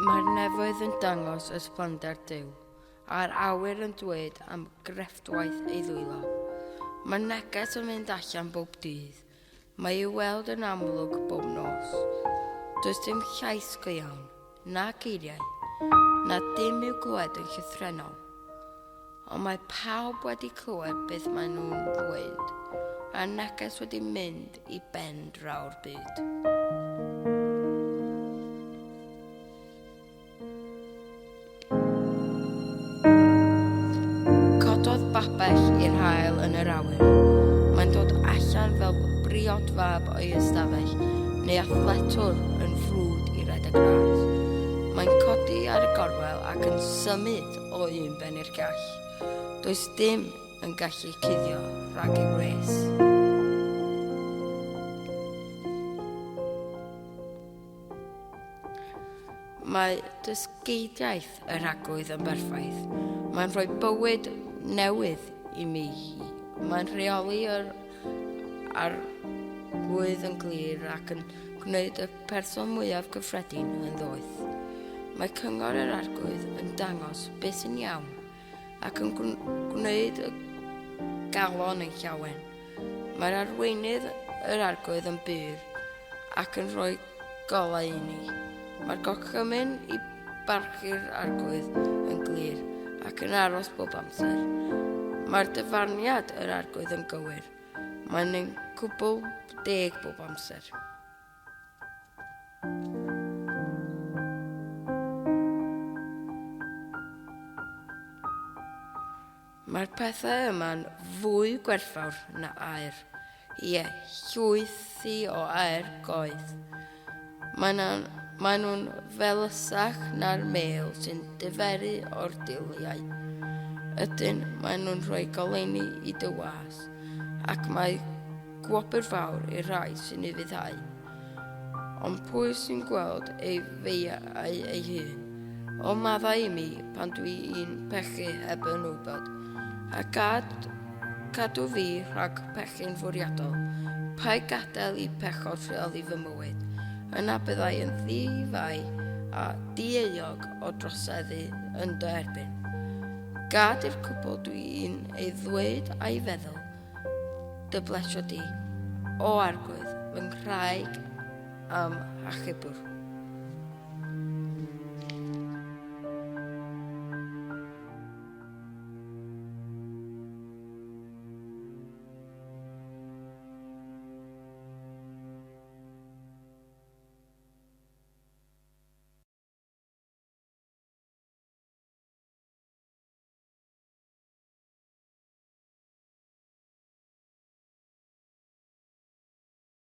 Mae'r nefoedd yn dangos ysblander Duw, a'r awyr yn dweud am grefftwaith ei ddwylo. Mae neges yn mynd allan bob dydd, mae i'w weld yn amlwg bob nos. Does dim llais go iawn, na geiriau, na dim i'w glywed yn llythrenol. Ond mae pawb wedi clywed beth maen nhw'n ddweud, a'r neges wedi mynd i ben draw'r byd. Cododd babell i'r haul yn yr awyr. Mae'n dod allan fel briod fab o'i ystafell, neu athletwr yn ffrwd i redeg ras. Mae'n codi ar y gorwel ac yn symud o un ben i'r llall. Does dim yn gallu cuddio rhag i'w res. Mae dysgeidiaeth y rhagwydd yn berffaith. Mae'n rhoi bywyd newydd i mi. Mae'n rheoli yr arwydd yn glir ac yn gwneud y person mwyaf gyffredin yn ddoeth. Mae cyngor yr arglwydd yn dangos beth sy'n iawn ac yn gwneud y galon yn llawen. Mae'r arweinydd yr arglwydd yn byr ac yn rhoi golau i ni. Mae'r gorchymyn i barchu'r arglwydd yn glir ac yn aros bob amser. Mae'r dyfarniad yr arglwydd yn gywir. Mae'n ein cwbl deg bob amser. Mae'r pethau yma'n fwy gwerthfawr na awyr. Ie, llwythi o awyr goedd. Maen nhw'n felysach na'r mêl sy'n diferu o'r diliau. Ydyn maen nhw'n rhoi goleuni i dy was, ac mae gwobr fawr i'r rhai sy'n ei fyddhau. Ond pwy sy'n gweld ei feiau ei hun? O maddau i mi pan dwi'n pechu heb yn wybod, a cadw fi rhag pechu'n fwriadol. Pai gadael i pechod rheoli fy mywyd, yna byddai yn ddifau a dieog o droseddu yn dy erbyn. Gad i'r cwbl dwi'n ei ddweud a'i feddwl, dy blesio di, o arglwydd, fy nghraig am achubwr.